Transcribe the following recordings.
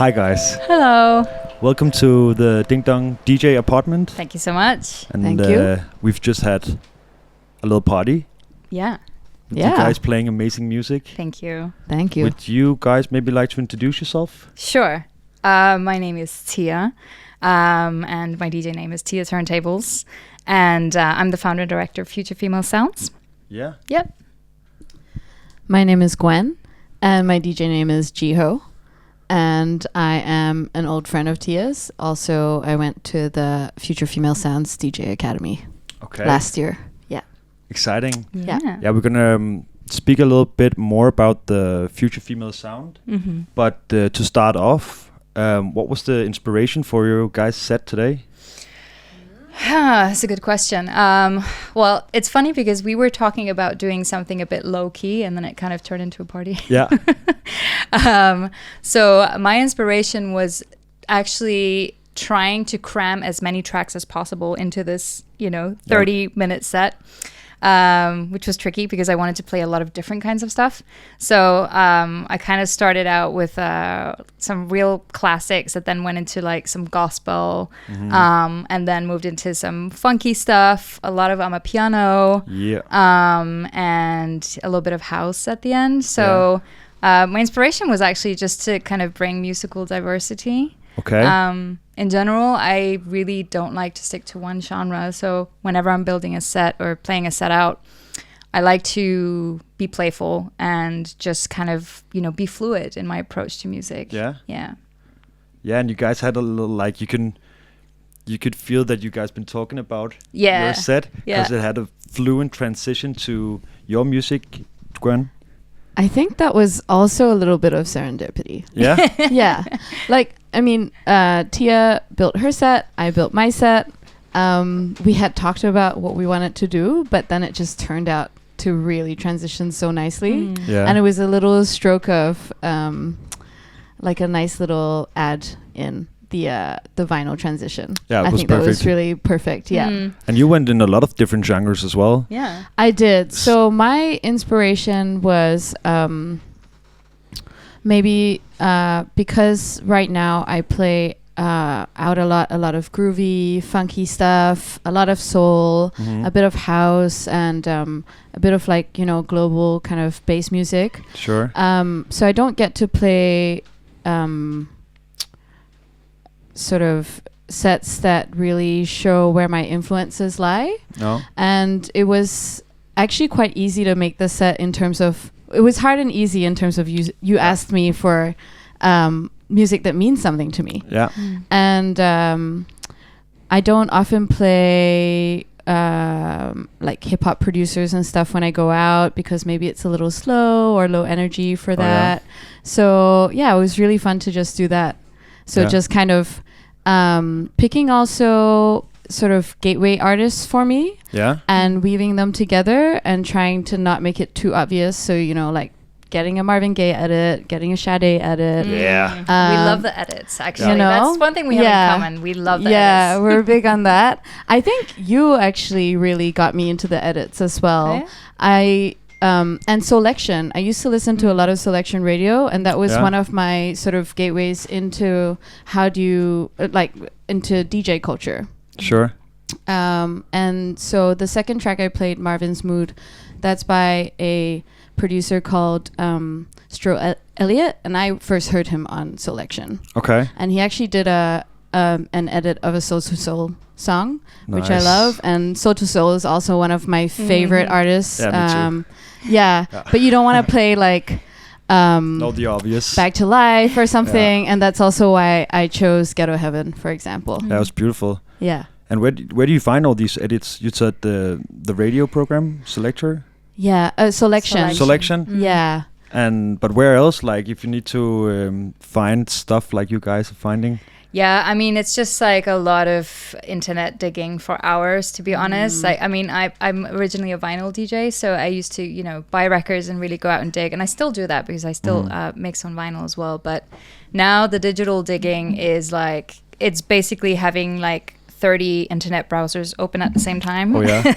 Hi guys. Hello. Welcome to the Ding Dong DJ apartment. Thank you so much. And Thank you. We've just had a little party. Yeah. With you guys playing amazing music. Thank you. Thank you. Would you guys maybe like to introduce yourself? Sure. My name is Tia. And my DJ name is Tia Turntables. And I'm the founder and director of Future Female Sounds. Yeah. Yep. My name is Gwen, and my DJ name is Jiho. And I am an old friend of Tia's. Also, I went to the Future Female Sounds DJ Academy last year. Yeah. Exciting. Yeah. Yeah, we're gonna speak a little bit more about the Future Female Sound. Mm-hmm. But to start off, what was the inspiration for your guys' set today? That's a good question. Well, it's funny because we were talking about doing something a bit low key, and then it kind of turned into a party. Yeah. So my inspiration was actually trying to cram as many tracks as possible into this, 30-minute set. Which was tricky because I wanted to play a lot of different kinds of stuff. So I kind of started out with some real classics that then went into like some gospel, and then moved into some funky stuff, a lot of amapiano, and a little bit of house at the end. So my inspiration was actually just to kind of bring musical diversity. Okay. In general, I really don't like to stick to one genre. So whenever I'm building a set or playing a set out, I like to be playful and just kind of, be fluid in my approach to music. Yeah. Yeah. Yeah, and you guys had a little you could feel that you guys been talking about your set because it had a fluent transition to your music, Gwen. I think that was also a little bit of serendipity. Yeah? Yeah. Tia built her set. I built my set. We had talked about what we wanted to do, but then it just turned out to really transition so nicely. Yeah. And it was a little stroke of like a nice little add in the vinyl transition. Yeah, I think that was really perfect. Yeah. And you went in a lot of different genres as well. Yeah. I did. So my inspiration was maybe because right now I play out a lot of groovy, funky stuff, a lot of soul, a bit of house, and a bit of like, global kind of bass music. Sure. So I don't get to play sort of sets that really show where my influences lie. No. And it was actually quite easy to make the set in terms of, it was hard and easy in terms of you asked me for music that means something to me. Yeah. And I don't often play like hip hop producers and stuff when I go out because maybe it's a little slow or low energy for that. So yeah, it was really fun to just do that. So just kind of picking also sort of gateway artists for me. Yeah. And weaving them together and trying to not make it too obvious. So, like getting a Marvin Gaye edit, getting a Sade edit. Yeah. We love the edits, actually. That's one thing we have in common. We love the edits. Yeah, we're big on that. I think you actually really got me into the edits as well. And Selection. I used to listen to a lot of Selection radio, and that was one of my sort of gateways into how do you into DJ culture. Sure. And so the second track I played, Marvin's Mood, that's by a producer called Stro Elliott, and I first heard him on Selection. Okay. And he actually did an edit of a Soul to Soul song, which I love. And Soul to Soul is also one of my favorite artists. Yeah, me too. But you don't want to play like not the obvious Back to Life or something, and that's also why I chose Ghetto Heaven, for example. That was beautiful. Yeah. And where do you find all these edits? You said the radio program Selector. Yeah, Selection. Selection. Yeah. But where else? Like if you need to find stuff like you guys are finding. Yeah, I mean, it's just like a lot of internet digging for hours, to be honest. Like, I mean, I'm originally a vinyl DJ, so I used to, buy records and really go out and dig. And I still do that because I still mix on vinyl as well. But now the digital digging is like, it's basically having like 30 internet browsers open at the same time. Oh yeah.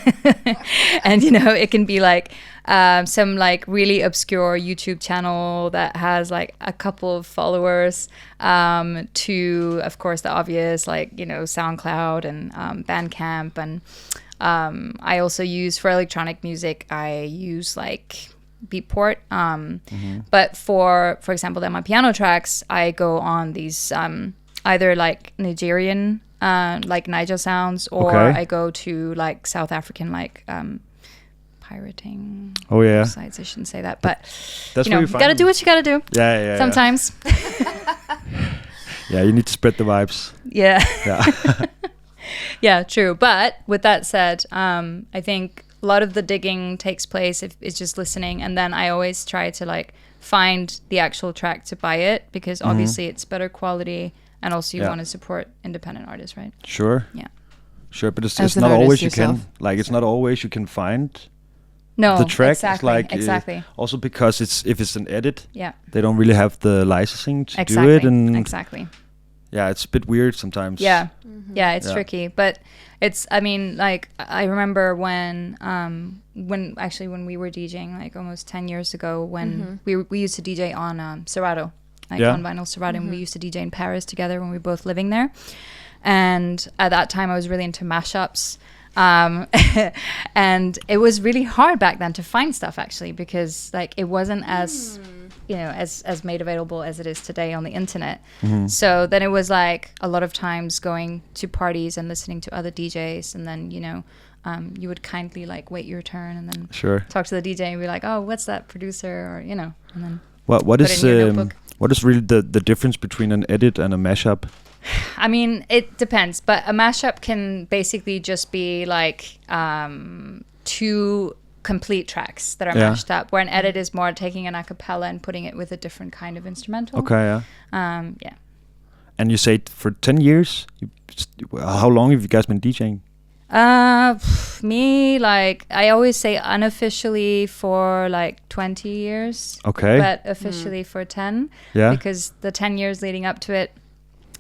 And, you know, it can be like some like really obscure YouTube channel that has like a couple of followers, to, of course, the obvious, like, you know, SoundCloud and Bandcamp. And I also use, for electronic music, I use like Beatport. But for example, then my piano tracks, I go on these either like Nigerian, like Niger sounds, or I go to like South African, like pirating sites. I shouldn't say that, but that's, you know, you gotta do what you gotta do. Yeah. Sometimes. Yeah, you need to spread the vibes. Yeah. Yeah. Yeah, true. But with that said, I think a lot of the digging takes place if it's just listening, and then I always try to like find the actual track to buy it, because obviously it's better quality. And also you want to support independent artists, right? Sure. Yeah. Sure, but it's not always you can, like, it's not always you can find the track. Exactly, it's like, also because if it's an edit, they don't really have the licensing to do it. And yeah, it's a bit weird sometimes. Yeah. Yeah, it's tricky. But it's, I mean, like, I remember when we were DJing, like almost 10 years ago, when we used to DJ on Serato. Like on vinyl Serato, and we used to DJ in Paris together when we were both living there. And at that time, I was really into mashups. And it was really hard back then to find stuff, actually, because like it wasn't as, you know, as made available as it is today on the internet. So then it was like a lot of times going to parties and listening to other DJs, and then, you know, you would kindly like wait your turn and then talk to the DJ and be like, oh, what's that producer, or, you know, and then what is really the difference between an edit and a mashup? I mean, it depends, but a mashup can basically just be like two complete tracks that are mashed up, where an edit is more taking an a cappella and putting it with a different kind of instrumental. Okay, yeah. And you say for 10 years? How long have you guys been DJing? Me, like, I always say unofficially for like 20 years. Okay. But officially for 10. Yeah. Because the 10 years leading up to it,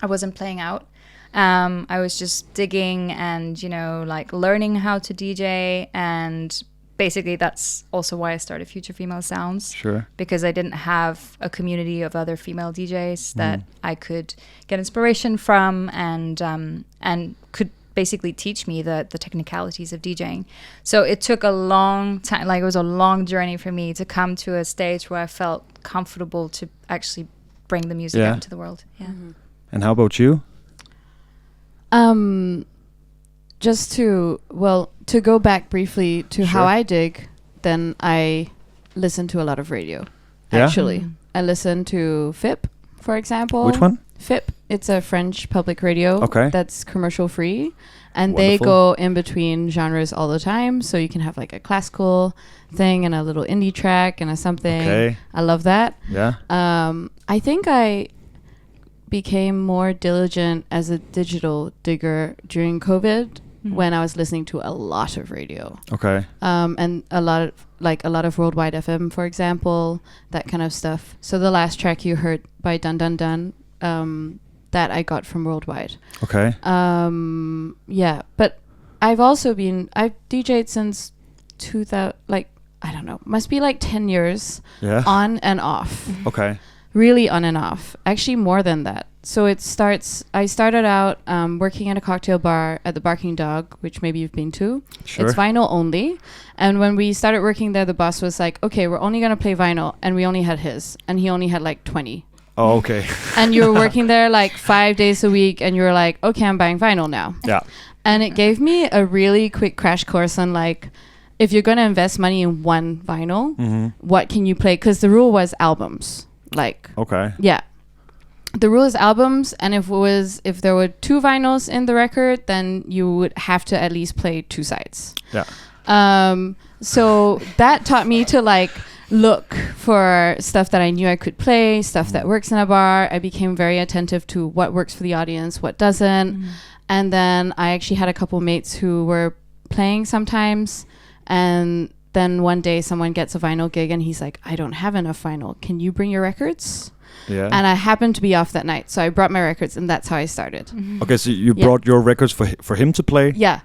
I wasn't playing out. I was just digging and, you know, like learning how to DJ. And basically that's also why I started Future Female Sounds. Sure. Because I didn't have a community of other female DJs that I could get inspiration from, and could basically teach me the technicalities of DJing. So it took a long time, like it was a long journey for me to come to a stage where I felt comfortable to actually bring the music out into the world. Yeah. And how about you? Just to go back briefly to how I dig, then I listen to a lot of radio. Actually, I listen to FIP, for example. Which one? FIP. It's a French public radio that's commercial free, and Wonderful. They go in between genres all the time, so you can have like a classical thing and a little indie track and a something. I love that. Yeah. I think I became more diligent as a digital digger during COVID when I was listening to a lot of radio. Okay. And a lot of Worldwide FM, for example, that kind of stuff. So the last track you heard by Dun Dun Dun, that I got from Worldwide. Okay. Yeah, but I've DJed since 2000, like, I don't know, must be like 10 years on and off. Okay. Really on and off. Actually more than that. So I started out working at a cocktail bar at the Barking Dog, which maybe you've been to. Sure. It's vinyl only. And when we started working there, the boss was like, okay, we're only going to play vinyl. And we only had his. And he only had like 20. Oh, okay. And you were working there like 5 days a week. And you were like, okay, I'm buying vinyl now. Yeah. And it gave me a really quick crash course on like, if you're going to invest money in one vinyl, what can you play? Because the rule was albums. Like, okay. Yeah. The rule is albums, and if there were 2 vinyls in the record, then you would have to at least play 2 sides. Yeah. So that taught me to like look for stuff that I knew I could play, stuff that works in a bar. I became very attentive to what works for the audience, what doesn't. And then I actually had a couple mates who were playing sometimes, and then one day someone gets a vinyl gig and he's like, I don't have enough vinyl. Can you bring your records? Yeah. And I happened to be off that night, so I brought my records, and that's how I started. Okay, so you brought your records for him to play? Yeah.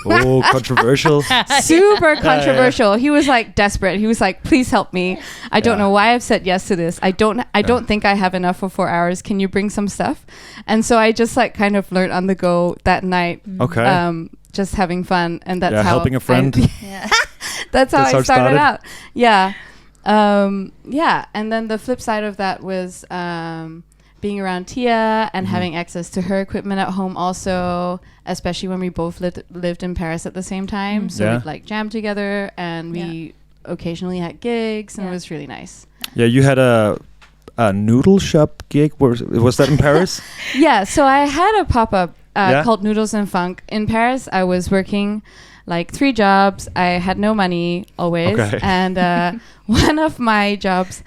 Oh, controversial. Super controversial. He was like desperate. He was like, please help me. I don't know why I've said yes to this. I don't think I have enough for 4 hours. Can you bring some stuff? And so I just like kind of learned on the go that night. Okay. Just having fun. And that's how helping a friend. That's how I started out. Yeah. And then the flip side of that was being around Tia and having access to her equipment at home also, especially when we both lived in Paris at the same time. So we'd like jam together, and we occasionally had gigs, and it was really nice. Yeah, you had a noodle shop gig. Was that in Paris? Yeah, so I had a pop-up called Noodles and Funk. In Paris, I was working like 3 jobs. I had no money always. Okay. And one of my jobs...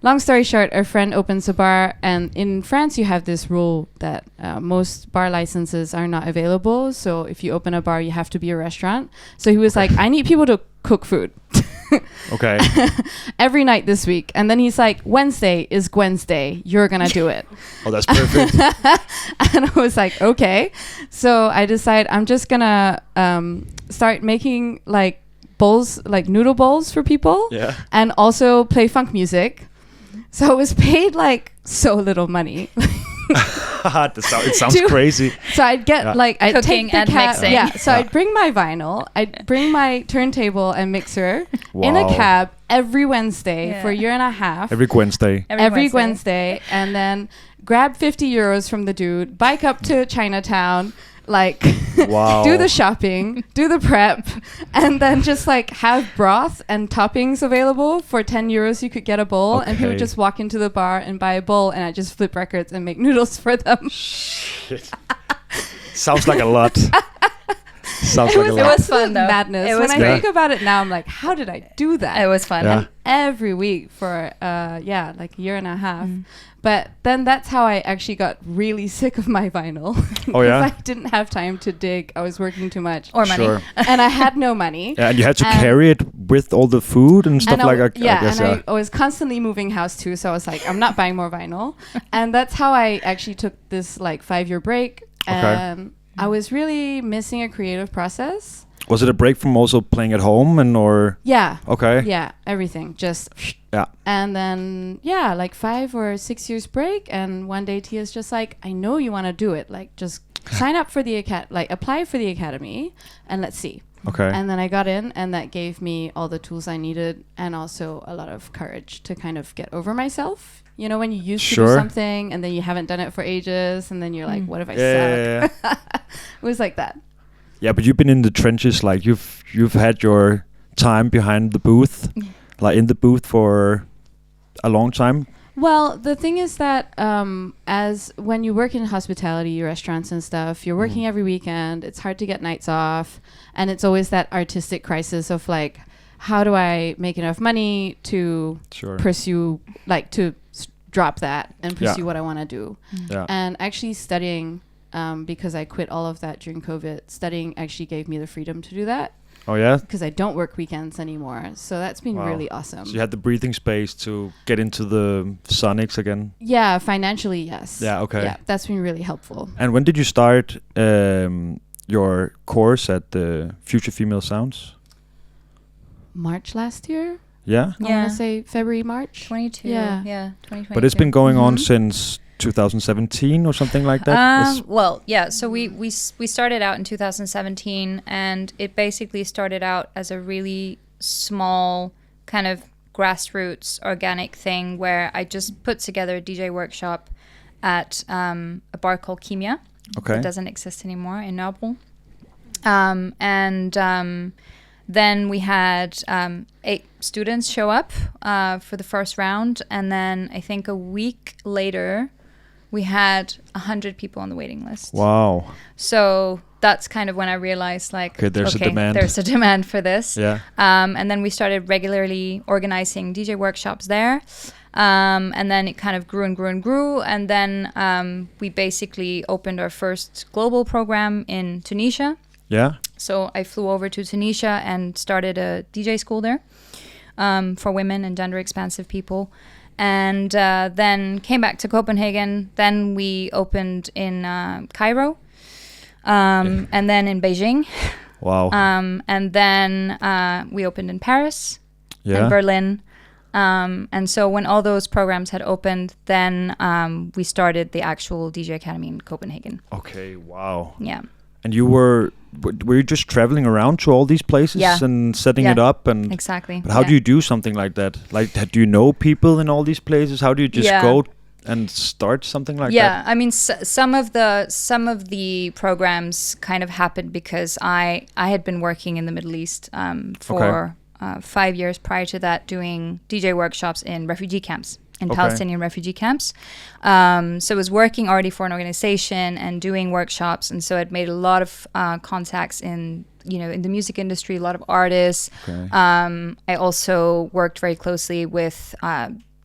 long story short, a friend opens a bar, and in France you have this rule that most bar licenses are not available. So if you open a bar, you have to be a restaurant. So he was like, I need people to cook food. Okay. Every night this week. And then he's like, Wednesday is Gwen's day. You're going to do it. Oh, that's perfect. And I was like, okay. So I decided I'm just going to start making like bowls, like noodle bowls for people. Yeah. And also play funk music. So it was paid like so little money. It sounds crazy. So I'd get like I'd cooking take the and mixing. Yeah. So I'd bring my vinyl, I'd bring my turntable and mixer in a cab every Wednesday for a year and a half. Every Wednesday. Every Wednesday, and then grab 50 euros from the dude, bike up to Chinatown. Like do the shopping, do the prep, and then just like have broth and toppings available for 10 euros. You could get a bowl, and people just walk into the bar and buy a bowl, and I just flip records and make noodles for them. Shit. Sounds like a lot. It was fun though. Madness. When I think about it now, I'm like, how did I do that? It was fun. And every week for like a year and a half. But then that's how I actually got really sick of my vinyl. Because I didn't have time to dig. I was working too much. Or money. Sure. And I had no money. Yeah, and you had to carry it with all the food and stuff like that. I was constantly moving house too. So I was like, I'm not buying more vinyl. And that's how I actually took this like 5-year break. And I was really missing a creative process. Was it a break from also playing at home or? Yeah. Okay. Yeah, everything. Just. Yeah. And then, like 5 or 6 years break. And one day Tia's just like, I know you want to do it. Like, just sign up for the apply for the academy and let's see. Okay. And then I got in, and that gave me all the tools I needed and also a lot of courage to kind of get over myself. You know, when you used to do something and then you haven't done it for ages, and then you're like, what if I suck? It was like that. Yeah, but you've been in the trenches. Like you've had your time behind the booth, like in the booth for a long time. Well, the thing is that as when you work in hospitality, restaurants and stuff, you're working every weekend. It's hard to get nights off. And it's always that artistic crisis of like, how do I make enough money to pursue, like to drop that and pursue what I want to do. Yeah. And actually studying, because I quit all of that during COVID, studying actually gave me the freedom to do that. Oh, yeah? Because I don't work weekends anymore. So that's been really awesome. So you had the breathing space to get into the sonics again? Yeah, financially, yes. Yeah, okay. Yeah, that's been really helpful. And when did you start your course at the Future Female Sounds? March last year. Yeah? I want to say February, March. 22. Yeah, 2022. But it's been going on since 2017 or something like that? Well, yeah. So we started out in 2017, and it basically started out as a really small kind of grassroots organic thing where I just put together a DJ workshop at a bar called Kimia. Okay. It doesn't exist anymore in Noble. Then we had 8 students show up for the first round. And then I think a week later, we had 100 people on the waiting list. Wow. So that's kind of when I realized, like, there's a demand. There's a demand for this. Yeah. And then we started regularly organizing DJ workshops there. And then it kind of grew and grew and grew. And then we basically opened our first global program in Tunisia. Yeah. So I flew over to Tunisia and started a DJ school there for women and gender expansive people. and then came back to Copenhagen. Then we opened in Cairo, and then in Beijing. Wow. And then we opened in Paris, and Berlin. And so when all those programs had opened, then we started the actual DJ Academy in Copenhagen. Okay, wow. Yeah. And you were you just traveling around to all these places and setting it up? And exactly. But how do you do something like that? Like, do you know people in all these places? How do you just go and start something like that? Yeah, I mean, some of the programs kind of happened because I had been working in the Middle East for 5 years prior to that, doing DJ workshops in refugee camps, in Palestinian refugee camps. So I was working already for an organization and doing workshops, and so I'd made a lot of contacts in the music industry, a lot of artists. I also worked very closely with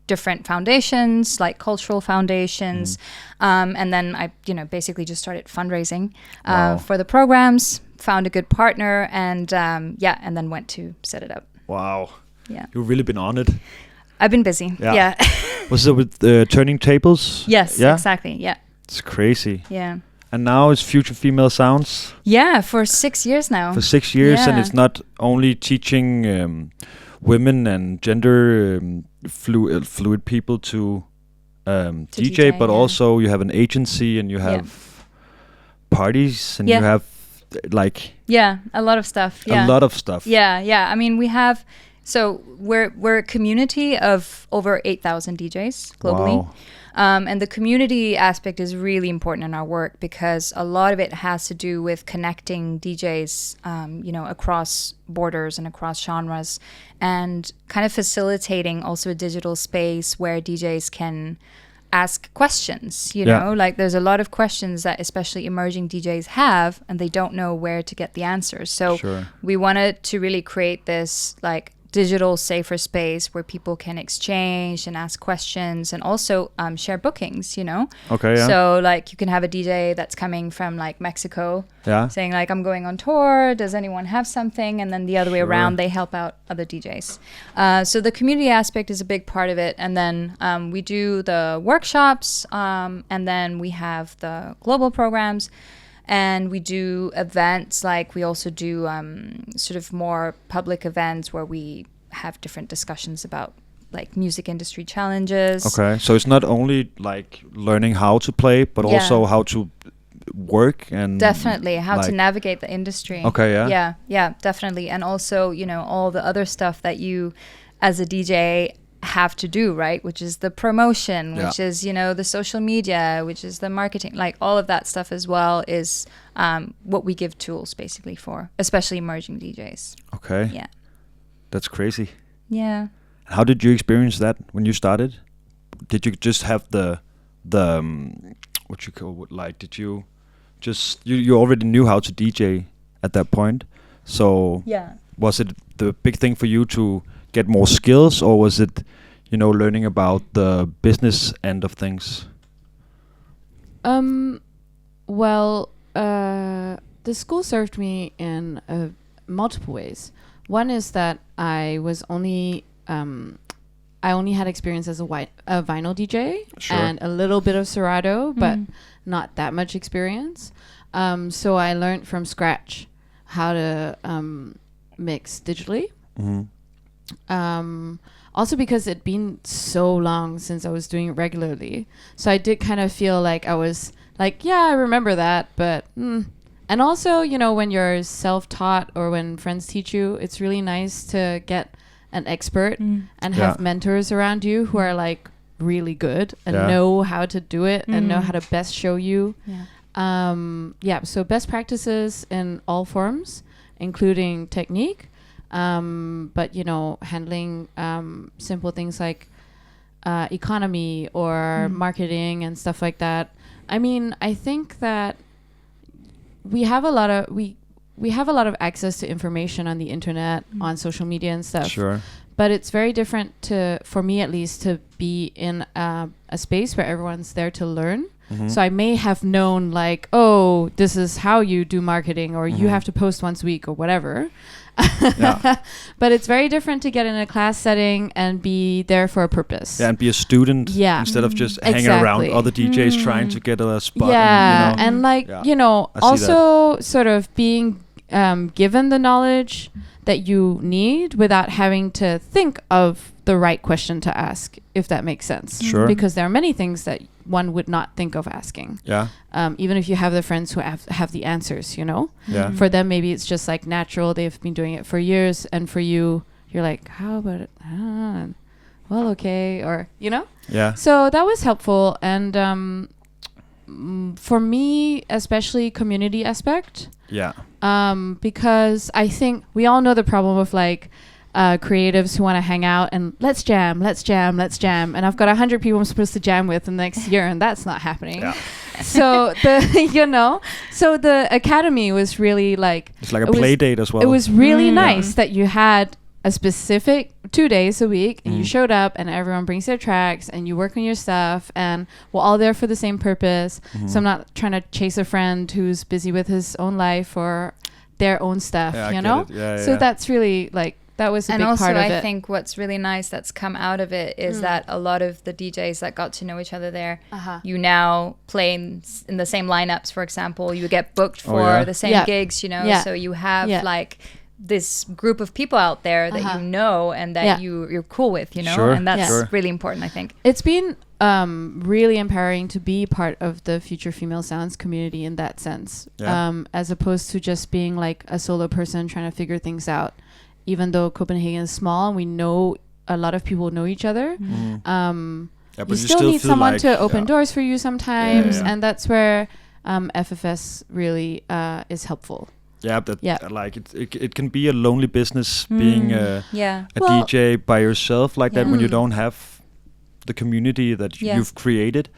different foundations, like cultural foundations, and then I basically just started fundraising for the programs, found a good partner, and and then went to set it up. Wow. Yeah. You've really been on it. I've been busy. Yeah. Was it with Turning Tables? Yes, exactly. Yeah. It's crazy. Yeah. And now it's Future Female Sounds. Yeah, for 6 years now. For 6 years, and it's not only teaching women and gender fluid people to DJ, but also you have an agency and you have parties and you have like a lot of stuff. A lot of stuff. I mean, we have. So we're a community of over 8,000 DJs globally. Wow. And the community aspect is really important in our work because a lot of it has to do with connecting DJs, across borders and across genres, and kind of facilitating also a digital space where DJs can ask questions, like there's a lot of questions that especially emerging DJs have and they don't know where to get the answers. So we wanted to really create this like digital safer space where people can exchange and ask questions and also share bookings, So like you can have a DJ that's coming from like Mexico saying like, I'm going on tour, does anyone have something? And then the other way around, they help out other DJs. So the community aspect is a big part of it. And then we do the workshops, and then we have the global programs. And we do events, like we also do sort of more public events where we have different discussions about like music industry challenges. Okay, so it's not only like learning how to play, but also how to work and definitely how to navigate the industry. Okay, yeah, definitely, and also all the other stuff that you, as a DJ, have to do, right? Which is the promotion, which is the social media, which is the marketing, like all of that stuff as well is what we give tools basically for, especially emerging DJs. Okay. Yeah. That's crazy. Yeah. How did you experience that when you started? Did you just have the what you call, like, did you just you already knew how to DJ at that point? So was it the big thing for you to get more skills, or was it learning about the business end of things? Well, the school served me in multiple ways. One is that I only had experience as a vinyl DJ and a little bit of Serato, but not that much experience. So I learned from scratch how to mix digitally. Also because it'd been so long since I was doing it regularly. So I did kind of feel like I was like, I remember that, but and also, when you're self-taught or when friends teach you, it's really nice to get an expert and have mentors around you who are like really good and know how to do it and know how to best show you. So best practices in all forms, including technique. But handling simple things like economy or marketing and stuff like that. I mean, I think that we have a lot of access to information on the internet, on social media and stuff. Sure. But it's very different for me at least, to be in a space where everyone's there to learn. So I may have known like, oh, this is how you do marketing, or you have to post once a week or whatever. But it's very different to get in a class setting and be there for a purpose. Yeah, and be a student instead of just hanging around other DJs trying to get a spot. Yeah, and, you know, also sort of being given the knowledge that you need without having to think of the right question to ask, if that makes sense. Sure. Because there are many things that one would not think of asking. Yeah. Even if you have the friends who have the answers, you know. Yeah. For them, maybe it's just like natural. They've been doing it for years, and for you, you're like, how about it? Well, okay, or you know. Yeah. So that was helpful, and for me, especially community aspect. Yeah. Because I think we all know the problem of like creatives who want to hang out and let's jam. And I've got 100 people I'm supposed to jam with in the next year, and that's not happening. Yeah. So the academy was really like, it's like a play date as well. It was really nice that you had a specific 2 days a week and you showed up and everyone brings their tracks and you work on your stuff and we're all there for the same purpose. So I'm not trying to chase a friend who's busy with his own life or their own stuff, you know? So that's really like, that was a big part of it. And also I think what's really nice that's come out of it is that a lot of the DJs that got to know each other there, you now play in the same lineups, for example. You get booked for the same gigs, you know? So you have like this group of people out there that you know and that you're cool with, you know? And that's really important, I think. It's been really empowering to be part of the Future Female Sounds community in that sense, as opposed to just being like a solo person trying to figure things out. Even though Copenhagen is small and we know a lot of people know each other, you still need someone to open doors for you sometimes, and that's where FFS really is helpful. Like it can be a lonely business being a DJ by yourself like that when you don't have the community that you've created.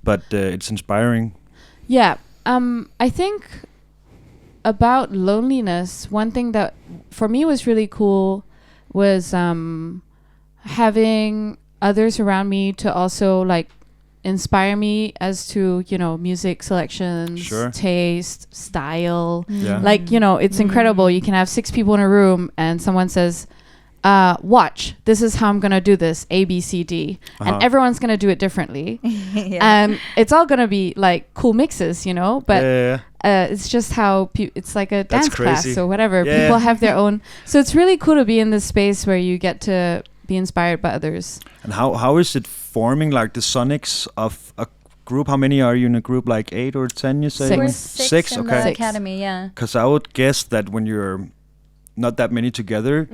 But it's inspiring. I think about loneliness, one thing that for me was really cool was having others around me to also like inspire me as to, you know, music selections, taste, style. Like, you know, it's incredible. You can have 6 people in a room and someone says, watch, this is how I'm gonna do this, A, B, C, D, and everyone's gonna do it differently. And it's all gonna be like cool mixes, you know, but it's just how it's like a dance class or whatever. People have their own, so it's really cool to be in this space where you get to be inspired by others. And how is it forming like the sonics of a group? How many are you in a group? Like 8 or 10, you say? We're 6 in the academy, because I would guess that when you're not that many together,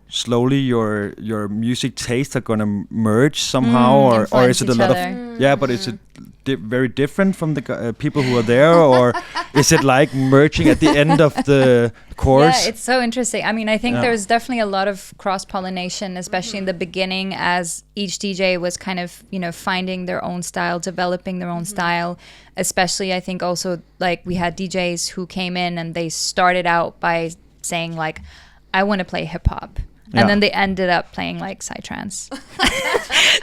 slowly your music tastes are gonna merge somehow, or is it a lot of but is it very different from the people who are there, or is it like merging at the end of the course? Yeah, it's so interesting. I mean, I think there's definitely a lot of cross-pollination, especially in the beginning, as each DJ was kind of, you know, finding their own style, developing their own style. Especially, I think also like we had DJs who came in and they started out by saying like, I want to play hip hop, and then they ended up playing like psytrance.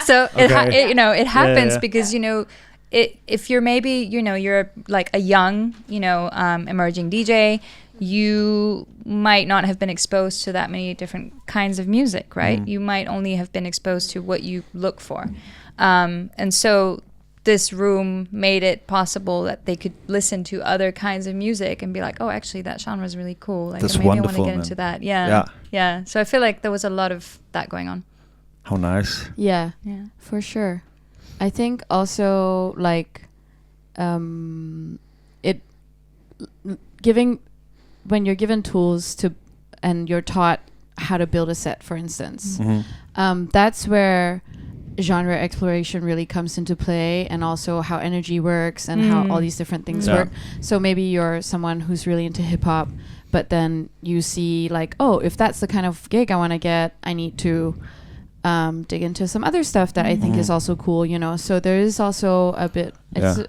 So it happens because, you know, if you're maybe, you know, you're like a young, you know, emerging DJ, you might not have been exposed to that many different kinds of music, right? You might only have been exposed to what you look for, and so this room made it possible that they could listen to other kinds of music and be like, oh, actually that genre is really cool. Like, that's maybe wonderful, I want to get into that. Yeah. So I feel like there was a lot of that going on. How nice. Yeah, for sure. I think also like when you're given tools to, and you're taught how to build a set, for instance, that's where genre exploration really comes into play, and also how energy works and how all these different things work. So maybe you're someone who's really into hip hop, but then you see like, oh, if that's the kind of gig I want to get, I need to dig into some other stuff that I think is also cool, you know. So there is also a bit, it's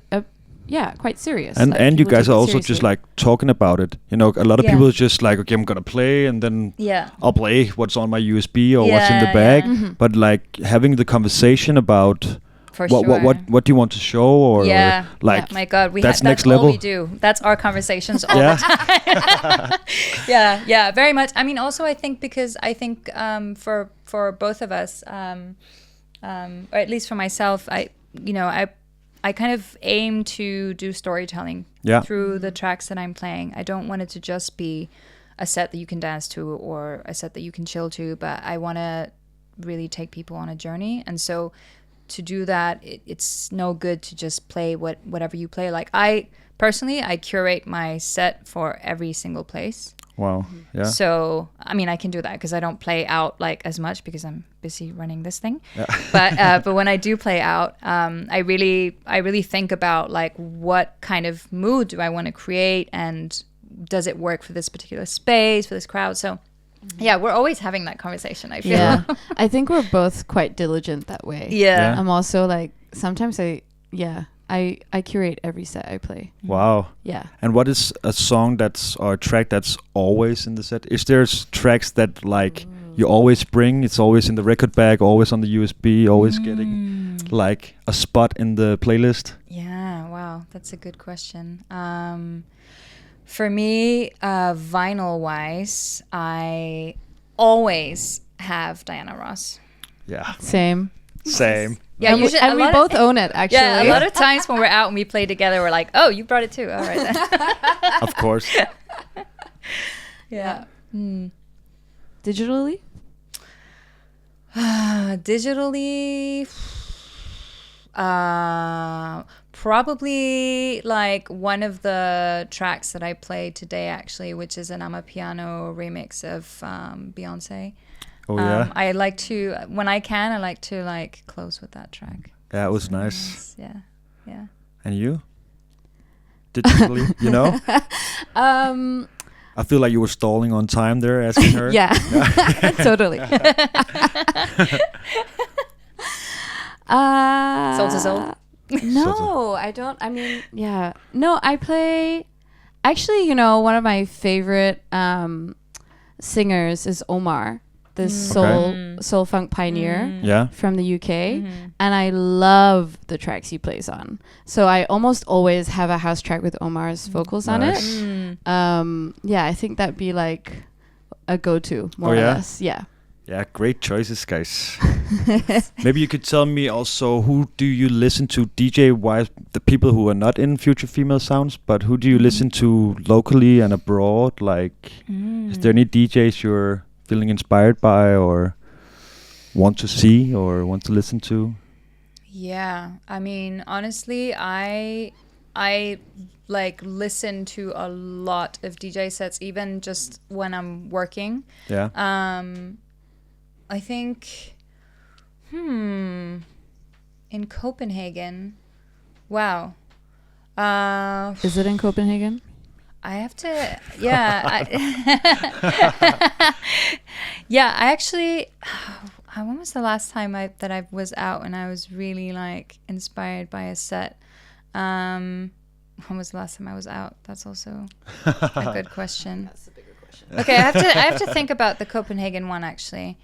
quite serious. And like, and you guys are also just like talking about it, you know. A lot of people are just like, okay, I'm gonna play, and then I'll play what's on my USB or what's in the bag. But like having the conversation about For what sure. what do you want to show, or like my God, that's that's next level. all we do. That's our conversations all the time. yeah, very much. I mean, also I think because I think for both of us, or at least for myself, I kind of aim to do storytelling through the tracks that I'm playing. I don't want it to just be a set that you can dance to or a set that you can chill to, but I want to really take people on a journey. And so to do that, it's no good to just play whatever you play. Like I curate my set for every single place. Wow. Yeah. So, I mean, I can do that because I don't play out like as much because I'm busy running this thing. Yeah. But when I do play out, I really think about like what kind of mood do I want to create, and does it work for this particular space, for this crowd? So, yeah, we're always having that conversation, I feel. Yeah. I think we're both quite diligent that way. Yeah. I'm also like, sometimes I curate every set I play. Wow. Yeah. And what is a song or a track that's always in the set? Is there tracks that like you always bring? It's always in the record bag, always on the USB, always getting like a spot in the playlist? Yeah. Wow. That's a good question. For me, vinyl wise, I always have Diana Ross. Yeah. Same. Yeah, and usually, we both own it, actually. Yeah, a lot of times when we're out and we play together, we're like, oh, you brought it too. All right then. Of course. Yeah. Digitally? Digitally, probably like one of the tracks that I played today, actually, which is an Amapiano remix of Beyonce. Oh yeah. I like to, when I can, I like to like close with that track. Yeah, it was nice. Yeah. And you? Digitally, you know? I feel like you were stalling on time there, asking her. Yeah. Totally. Soul to soul? No, I don't. I mean, yeah. No, I play. Actually, one of my favorite singers is Omar, this soul funk pioneer from the UK, and I love the tracks he plays on. So I almost always have a house track with Omar's vocals on it. Yeah, I think that'd be like a go-to more or less. Yeah. Yeah, great choices, guys. Maybe you could tell me also, who do you listen to DJ-wise, the people who are not in Future Female Sounds, but who do you listen to locally and abroad? Like, is there any DJs you're feeling inspired by or want to see or want to listen to? Yeah, I mean, honestly, I like listen to a lot of DJ sets, even just when I'm working. Yeah. I think, in Copenhagen, wow. Is it in Copenhagen? I have to, yeah. I actually, when was the last time that I was out and I was really like inspired by a set? When was the last time I was out? That's also a good question. That's a bigger question. Okay, I have to think about the Copenhagen one actually.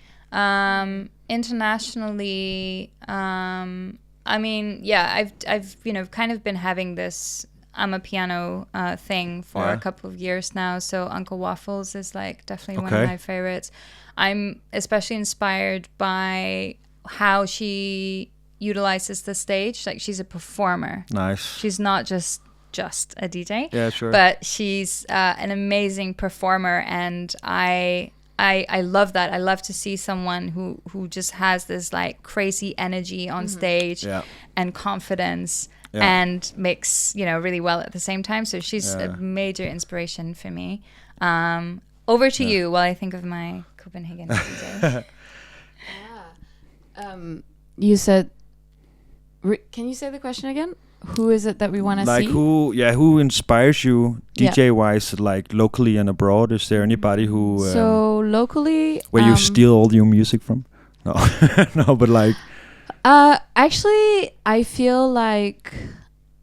Internationally, I mean, yeah, I've kind of been having this Amapiano thing for a couple of years now. So Uncle Waffles is like definitely one of my favorites. I'm especially inspired by how she utilizes the stage. Like, she's a performer. Nice. She's not just a DJ. Yeah, sure. But she's an amazing performer, and I love that. I love to see someone who just has this like crazy energy on stage and confidence and makes, really well at the same time. So she's a major inspiration for me. Over to you while I think of my Copenhagen DJ. You said, can you say the question again? Who is it that we want to see? Who inspires you DJ-wise, like locally and abroad? Is there anybody who... so locally... Where you steal all your music from? No, no, but like... actually, I feel like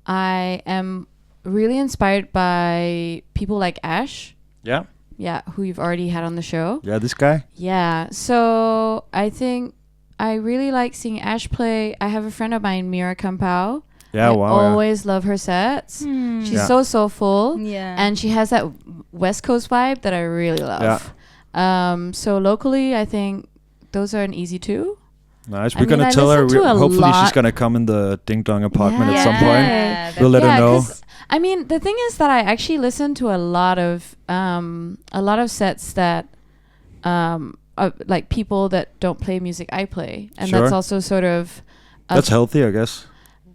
I am really inspired by people like Ash. Yeah? Yeah, who you've already had on the show. Yeah, this guy? Yeah, so I think I really like seeing Ash play. I have a friend of mine, Mira Campau. Yeah, I wow. always love her sets. She's so soulful. Yeah. And she has that West Coast vibe that I really love. So locally, I think those are an easy two. Nice. We're gonna tell her. Hopefully, she's gonna come in the Ding Dong apartment at some point. We'll let her know. I mean, the thing is that I actually listen to a lot of sets that, like people that don't play music I play, and that's also sort of. That's healthy, I guess.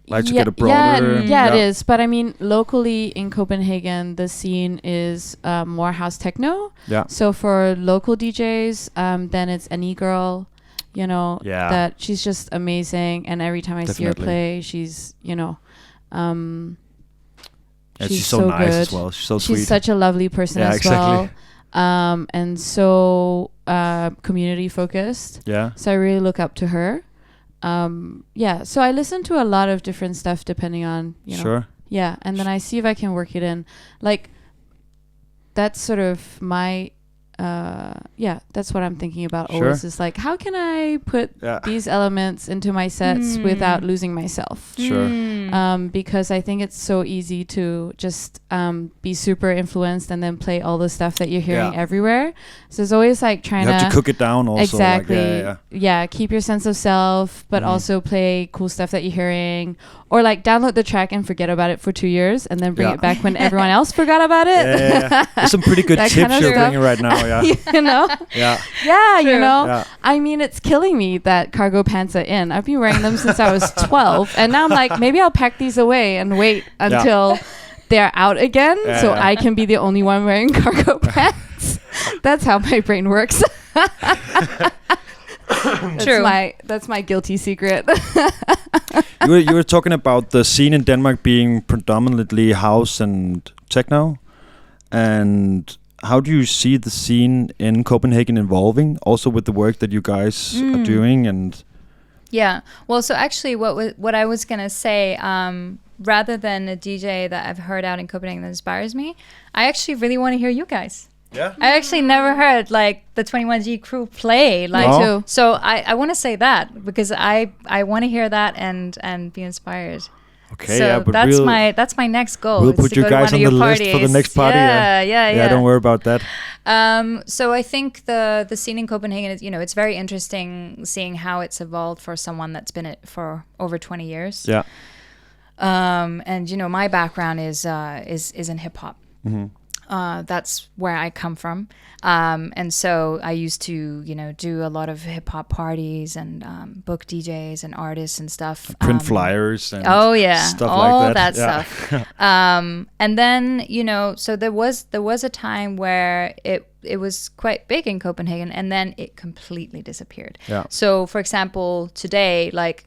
Like to get a broader. Yeah, it is. But I mean, locally in Copenhagen, the scene is more house techno. Yeah. So for local DJs, then it's Annie Girl. You know, that she's just amazing, and every time I see her play, she's, you know, she's so nice as well. She's so sweet. She's such a lovely person as well, and so community focused. Yeah. So I really look up to her. So I listen to a lot of different stuff depending on, you know. Sure. Yeah, and then I see if I can work it in. Like, that's sort of my. That's what I'm thinking about always, is like, how can I put these elements into my sets without losing myself? Sure. Because I think it's so easy to just be super influenced and then play all the stuff that you're hearing everywhere. So it's always like trying to... You have to cook it down also. Exactly. Like, keep your sense of self, but also play cool stuff that you're hearing. Or like download the track and forget about it for 2 years and then bring it back when everyone else forgot about it. There's some pretty good tips you're bringing right now. You know? You know? Yeah. I mean, it's killing me that cargo pants are in. I've been wearing them since I was 12. And now I'm like, maybe I'll pack these away and wait until they're out again so I can be the only one wearing cargo pants. That's how my brain works. That's my guilty secret. You were talking about the scene in Denmark being predominantly house and techno. And how do you see the scene in Copenhagen evolving, also with the work that you guys are doing? And well, so actually what I was going to say, rather than a DJ that I've heard out in Copenhagen that inspires me, I actually really want to hear you guys. Yeah. I actually never heard like the 21G crew play. Like, so I want to say that because I want to hear that and be inspired. Okay, so but that's my next goal. We'll put you guys on the list for the next party. Yeah, don't worry about that. So I think the scene in Copenhagen is, it's very interesting seeing how it's evolved for someone that's been it for over 20 years. Yeah. And my background is in hip hop. Mm-hmm. That's where I come from. And so I used to, do a lot of hip hop parties and book DJs and artists and stuff. Print flyers and stuff all like that. Stuff. And then, so there was a time where it was quite big in Copenhagen and then it completely disappeared. Yeah. So for example, today, like,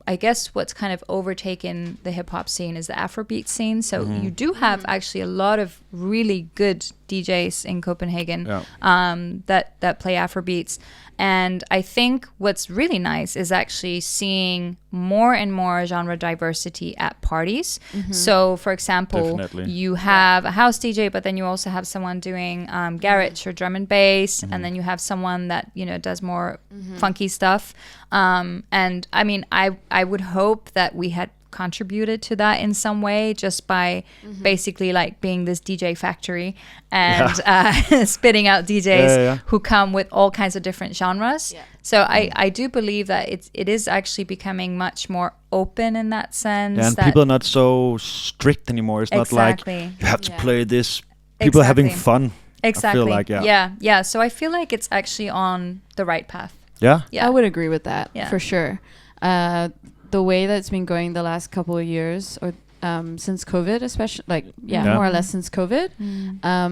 I guess what's kind of overtaken the hip-hop scene is the Afrobeat scene. So you do have actually a lot of really good DJs in Copenhagen that play Afrobeats. And I think what's really nice is actually seeing more and more genre diversity at parties. Mm-hmm. So, for example, you have a house DJ, but then you also have someone doing garage or drum and bass, and then you have someone that does more funky stuff. And I mean, I would hope that we had contributed to that in some way just by basically like being this DJ factory and spitting out DJs who come with all kinds of different genres. Yeah. So I do believe that it is actually becoming much more open in that sense. Yeah, and people are not so strict anymore. It's not like you have to play this. People are having fun. Exactly. I feel like, yeah. So I feel like it's actually on the right path. Yeah. I would agree with that for sure. The way that's been going the last couple of years, or since COVID, especially, more or less since COVID,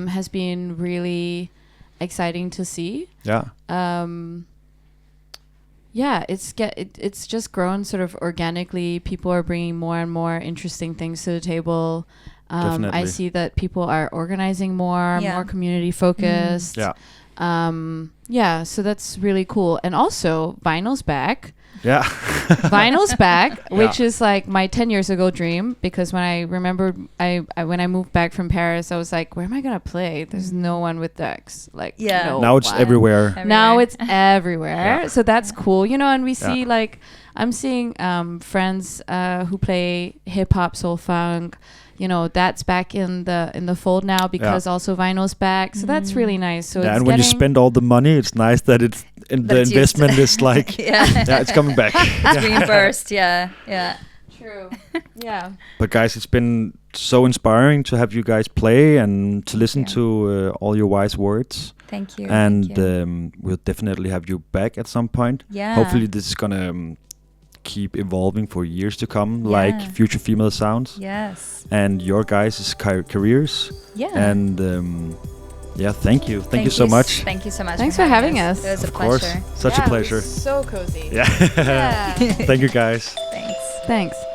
has been really exciting to see. Yeah. It's just grown sort of organically. People are bringing more and more interesting things to the table. I see that people are organizing more community focused. So that's really cool. And also, vinyl's back. Yeah. Vinyl's back, which Yeah. is like my 10 years ago dream, because when I remembered when I moved back from Paris, I was like, where am I gonna play? There's no one with decks. Like, Yeah. no Now it's one. everywhere. Now it's everywhere. Yeah. So that's cool, you know. And we Yeah. see like I'm seeing friends who play hip hop, soul funk. You know, that's back in the fold now because also vinyl's back. So that's really nice. So Yeah, it's and when you spend all the money, it's nice that it's That the it's used. investment is like Yeah. it's coming back. It's reimbursed. Yeah. Yeah. True. Yeah. But guys, it's been so inspiring to have you guys play and to listen you. to all your wise words. Thank you. And thank you. we'll definitely have you back at some point. Yeah. Hopefully, this is gonna keep evolving for years to come, Yeah. like Future Female Sounds Yes. and your guys' careers. Yeah. And thank you you so much. Thank you so much. Thanks for having us. It was Of a course, pleasure. such a pleasure. So cozy. Yeah. Yeah. Thank you, guys. Thanks. Thanks.